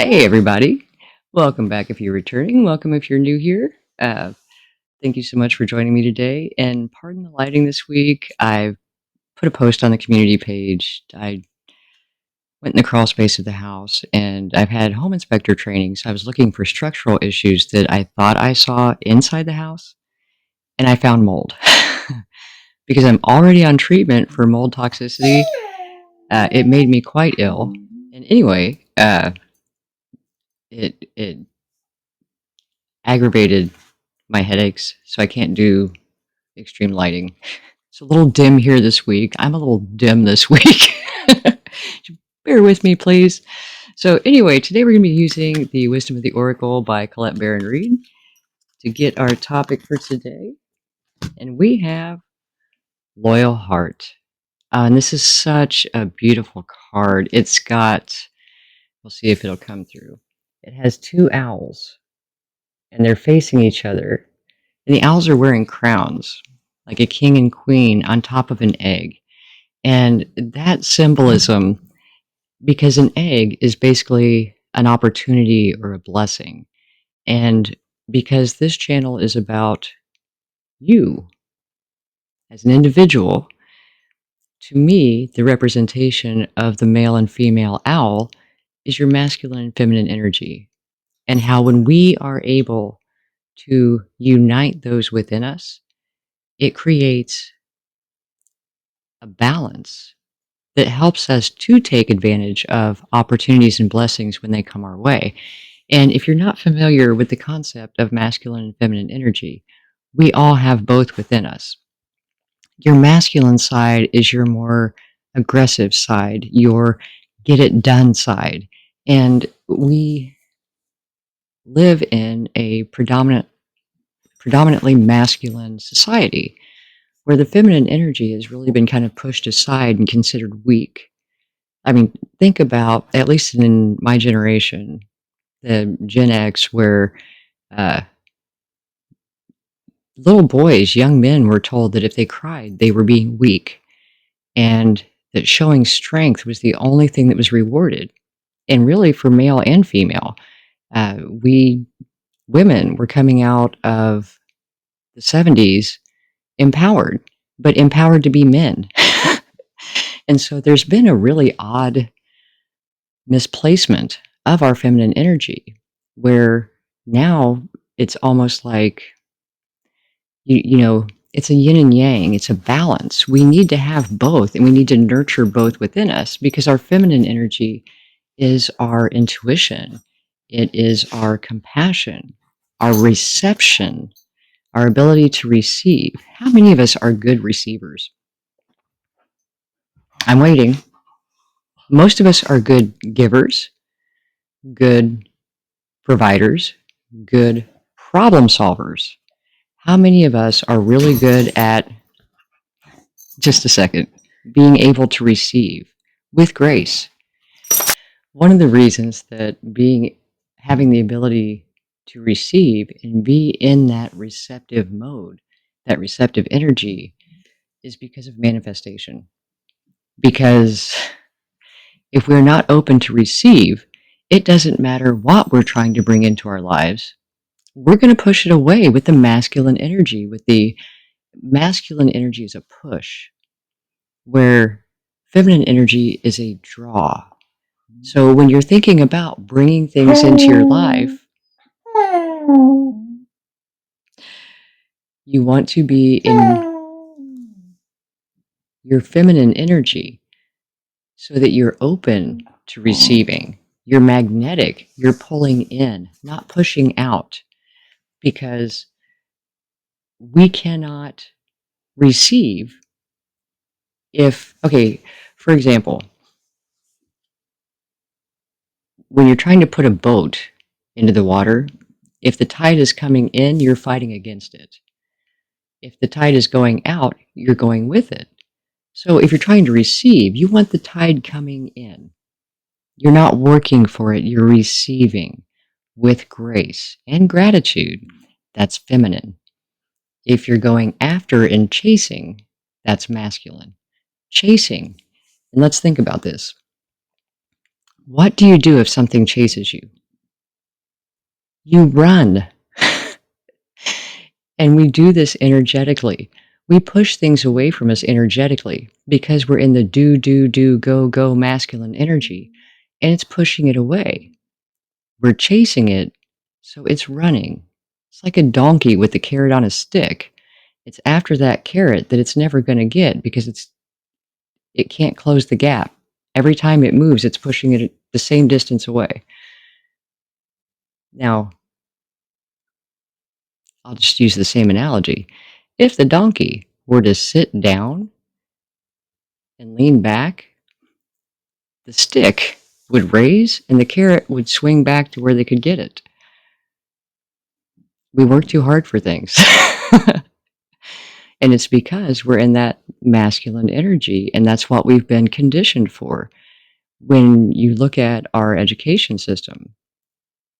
Hey, everybody. Welcome back if you're returning. Welcome if you're new here. Thank you so much for joining me today. And pardon the lighting this week. I've put a post on the community page. I went in the crawl space of the house and I've had home inspector training. So I was looking for structural issues that I thought I saw inside the house and I found mold. Because I'm already on treatment for mold toxicity, it made me quite ill. And anyway, it aggravated my headaches, so I can't do extreme lighting. It's a little dim here this week. I'm a little dim this week. Bear with me, please. So anyway, today we're going to be using the Wisdom of the Oracle by Colette Baron Reed to get our topic for today. And we have Loyal Heart. And this is such a beautiful card. It's got, we'll see if it'll come through. It has two owls, and they're facing each other. And the owls are wearing crowns, like a king and queen on top of an egg. And that symbolism, because an egg is basically an opportunity or a blessing. And because this channel is about you as an individual, to me, the representation of the male and female owl is your masculine and feminine energy. And how when we are able to unite those within us, it creates a balance that helps us to take advantage of opportunities and blessings when they come our way. And if you're not familiar with the concept of masculine and feminine energy, we all have both within us. Your masculine side is your more aggressive side, your get it done side. And we live in a predominantly masculine society where the feminine energy has really been kind of pushed aside and considered weak. I mean, think about, at least in my generation, the Gen X, where uh, little boys, young men were told that if they cried, they were being weak, and that showing strength was the only thing that was rewarded. And really, for male and female, we women were coming out of the 70s empowered, but empowered to be men. And so there's been a really odd misplacement of our feminine energy where now it's almost like it's a yin and yang, it's a balance. We need to have both, and we need to nurture both within us, because our feminine energy is our intuition, it is our compassion, our reception, our ability to receive. How many of us are good receivers? I'm waiting. Most of us are good givers, good providers, good problem solvers. How many of us are really good at, just a second, being able to receive with grace? One of the reasons that having the ability to receive and be in that receptive mode, that receptive energy, is because of manifestation. Because if we're not open to receive, it doesn't matter what we're trying to bring into our lives. We're going to push it away with the masculine energy. With the masculine energy is a push, where feminine energy is a draw. So when you're thinking about bringing things into your life, you want to be in your feminine energy so that you're open to receiving. You're magnetic. You're pulling in, not pushing out, because we cannot receive okay, for example, when you're trying to put a boat into the water, if the tide is coming in, you're fighting against it. If the tide is going out, you're going with it. So if you're trying to receive, you want the tide coming in. You're not working for it, you're receiving with grace and gratitude. That's feminine. If you're going after and chasing, that's masculine. Chasing, and let's think about this. What do you do if something chases you? You run. And we do this energetically. We push things away from us energetically because we're in the do, go, go masculine energy, and it's pushing it away. We're chasing it, so it's running. It's like a donkey with the carrot on a stick. It's after that carrot that it's never going to get because it can't close the gap. Every time it moves, it's pushing it the same distance away. Now, I'll just use the same analogy. If the donkey were to sit down and lean back, the stick would raise and the carrot would swing back to where they could get it. We work too hard for things. And it's because we're in that masculine energy, and that's what we've been conditioned for. When you look at our education system,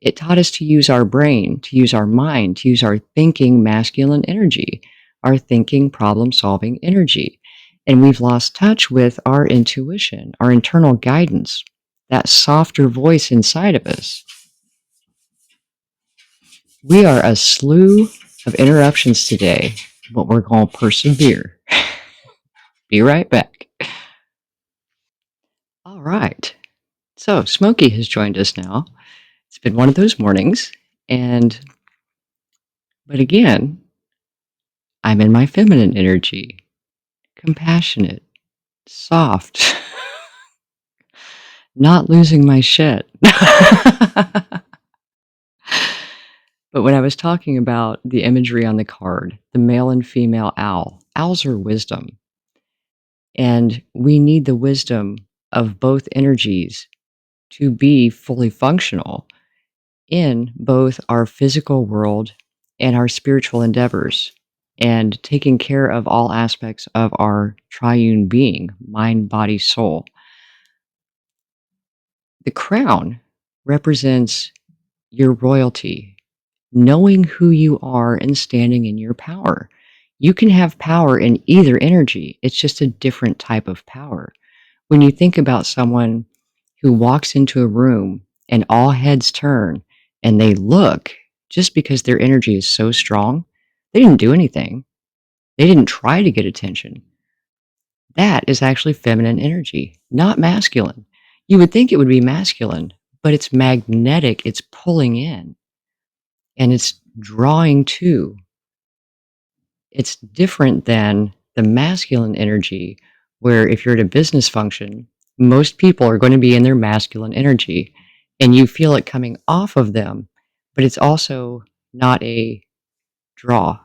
it taught us to use our brain, to use our mind, to use our thinking masculine energy, our thinking problem solving energy. And we've lost touch with our intuition, our internal guidance, that softer voice inside of us. We are a slew of interruptions today, but we're going to persevere. Be right back. All right. So, Smokey has joined us now. It's been one of those mornings, but again, I'm in my feminine energy, compassionate, soft, not losing my shit. But when I was talking about the imagery on the card, the male and female owl, owls are wisdom. And we need the wisdom of both energies to be fully functional in both our physical world and our spiritual endeavors, and taking care of all aspects of our triune being, mind, body, soul. The crown represents your royalty, knowing who you are and standing in your power. You can have power in either energy, it's just a different type of power. When you think about someone who walks into a room and all heads turn and they look, just because their energy is so strong, they didn't do anything. They didn't try to get attention. That is actually feminine energy, not masculine. You would think it would be masculine, but it's magnetic. It's pulling in and it's drawing to. It's different than the masculine energy, where if you're at a business function, most people are going to be in their masculine energy and you feel it coming off of them, but it's also not a draw.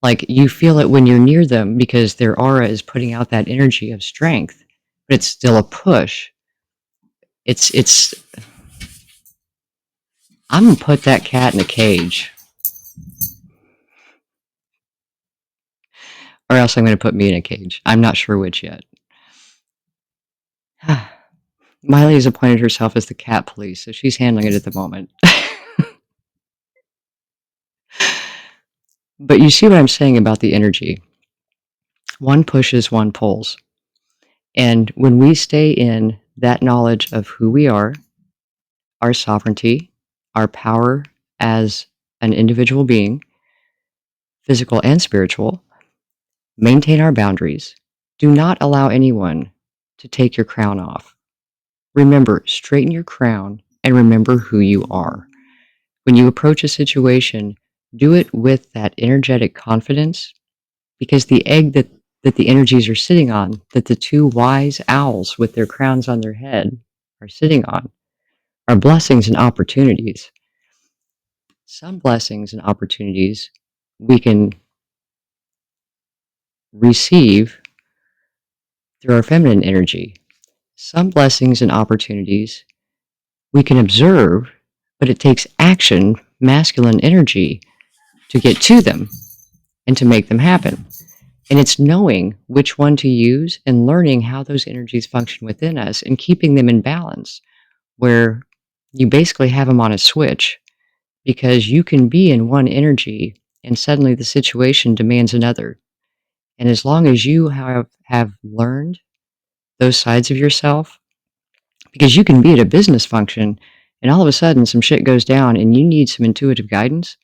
Like you feel it when you're near them because their aura is putting out that energy of strength, but it's still a push. It's I'm gonna put that cat in a cage, or else I'm gonna put me in a cage. I'm not sure which yet. Miley has appointed herself as the cat police, so she's handling it at the moment. But you see what I'm saying about the energy. One pushes, one pulls. And when we stay in that knowledge of who we are, our sovereignty, our power as an individual being, physical and spiritual, maintain our boundaries, do not allow anyone to take your crown off. Remember, straighten your crown and remember who you are. When you approach a situation, do it with that energetic confidence, because the egg that the energies are sitting on, that the two wise owls with their crowns on their head are sitting on, are blessings and opportunities. Some blessings and opportunities we can receive through our feminine energy. Some blessings and opportunities we can observe, but it takes action, masculine energy, to get to them and to make them happen. And it's knowing which one to use and learning how those energies function within us and keeping them in balance, where you basically have them on a switch, because you can be in one energy and suddenly the situation demands another. And as long as you have learned those sides of yourself, because you can be at a business function and all of a sudden some shit goes down and you need some intuitive guidance.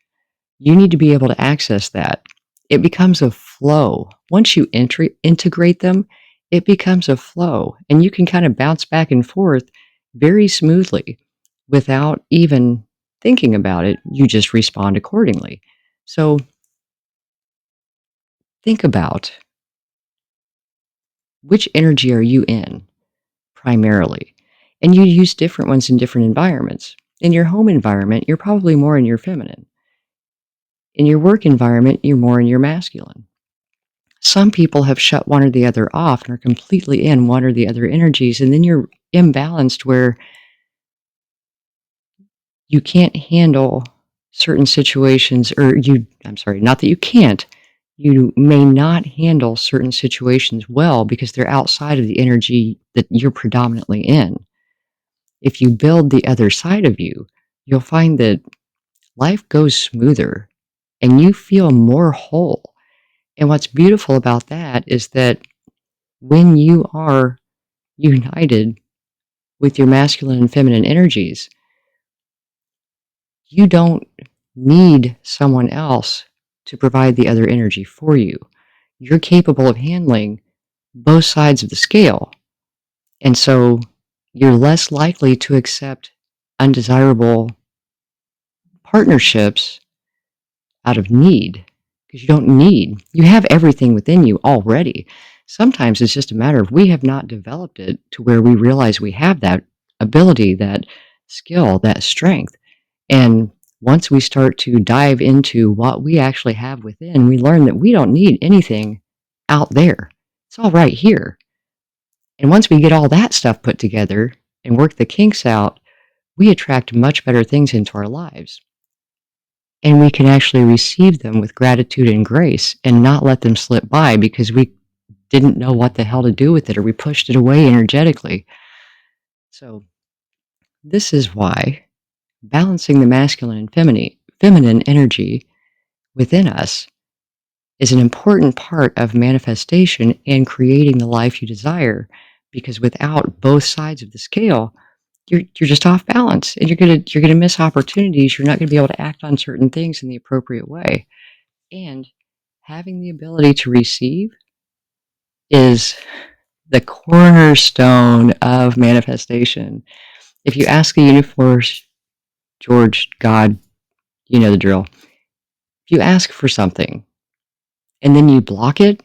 You need to be able to access that. It becomes a flow. Once you integrate them, it becomes a flow, and you can kind of bounce back and forth very smoothly without even thinking about it. You just respond accordingly. So think about, which energy are you in primarily? And you use different ones in different environments. In your home environment, you're probably more in your feminine. In your work environment, you're more in your masculine. Some people have shut one or the other off and are completely in one or the other energies, and then you're imbalanced where you can't handle certain situations, or I'm sorry, not that you can't, you may not handle certain situations well because they're outside of the energy that you're predominantly in. If you build the other side of you, you'll find that life goes smoother and you feel more whole. And what's beautiful about that is that when you are united with your masculine and feminine energies, you don't need someone else to provide the other energy for you. You're capable of handling both sides of the scale. And so you're less likely to accept undesirable partnerships out of need, because you don't need, you have everything within you already. Sometimes it's just a matter of we have not developed it to where we realize we have that ability, that skill, that strength. And once we start to dive into what we actually have within, we learn that we don't need anything out there. It's all right here. And once we get all that stuff put together and work the kinks out, we attract much better things into our lives. And we can actually receive them with gratitude and grace and not let them slip by because we didn't know what the hell to do with it or we pushed it away energetically. So, this is why balancing the masculine and feminine energy within us is an important part of manifestation and creating the life you desire, because without both sides of the scale, you're just off balance and you're gonna miss opportunities. You're not gonna be able to act on certain things in the appropriate way. And having the ability to receive is the cornerstone of manifestation. If you ask the universe, George, God, you know the drill. If you ask for something and then you block it,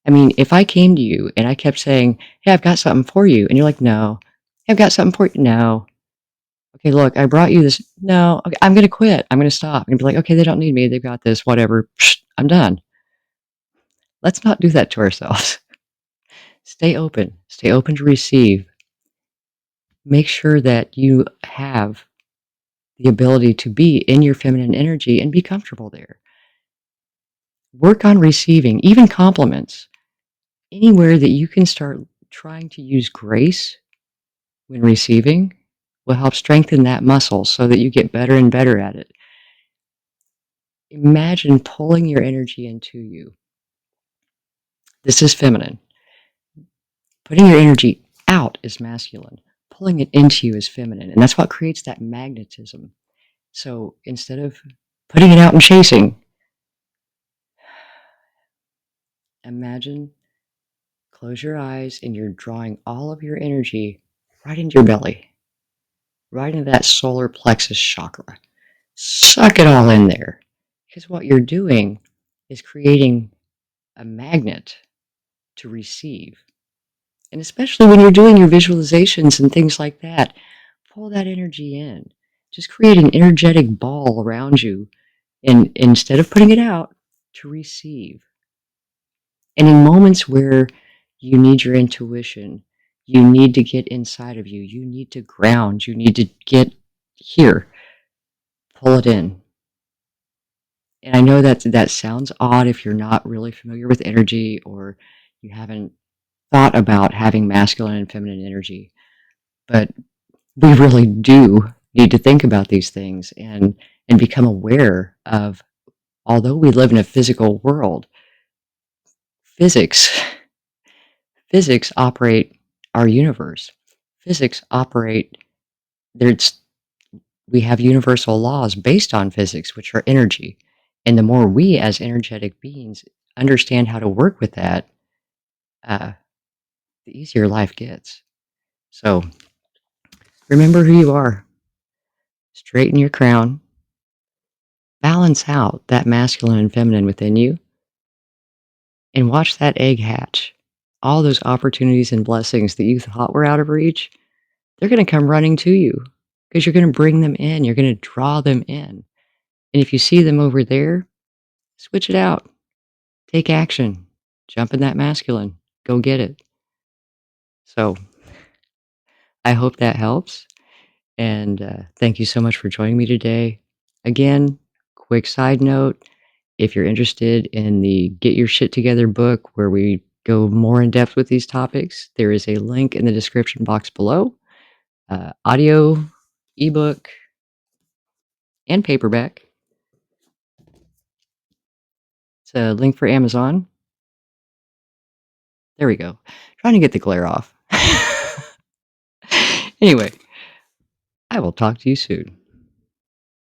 I mean, if I came to you and I kept saying, "Hey, I've got something for you," and you're like, "No." "Hey, I've got something for you." "No." "Okay, look, I brought you this." "No." "Okay, I'm going to quit. I'm going to stop." And be like, "Okay, they don't need me. They've got this, whatever. Psh, I'm done." Let's not do that to ourselves. Stay open. Stay open to receive. Make sure that you have the ability to be in your feminine energy and be comfortable there. Work on receiving, even compliments. Anywhere that you can start trying to use grace when receiving will help strengthen that muscle so that you get better and better at it. Imagine pulling your energy into you. This is feminine. Putting your energy out is masculine. Pulling it into you is feminine. And that's what creates that magnetism. So instead of putting it out and chasing, imagine, close your eyes, and you're drawing all of your energy right into your belly, right into that solar plexus chakra. Suck it all in there. Because what you're doing is creating a magnet to receive. And especially when you're doing your visualizations and things like that, pull that energy in. Just create an energetic ball around you, and instead of putting it out, to receive. And in moments where you need your intuition, you need to get inside of you, you need to ground, you need to get here, pull it in. And I know that sounds odd if you're not really familiar with energy or you haven't thought about having masculine and feminine energy, but we really do need to think about these things and become aware of, although we live in a physical world, physics physics operate our universe. physics operate, there's we have universal laws based on physics, which are energy. And the more we as energetic beings understand how to work with that, uh, the easier life gets. So remember who you are, straighten your crown, balance out that masculine and feminine within you, and watch that egg hatch. All those opportunities and blessings that you thought were out of reach, they're going to come running to you because you're going to bring them in. You're going to draw them in. And if you see them over there, switch it out. Take action. Jump in that masculine. Go get it. So I hope that helps. And thank you so much for joining me today. Again, quick side note, if you're interested in the Get Your Shit Together book where we go more in depth with these topics, there is a link in the description box below. Audio, ebook, and paperback. It's a link for Amazon. There we go. Trying to get the glare off. Anyway, I will talk to you soon.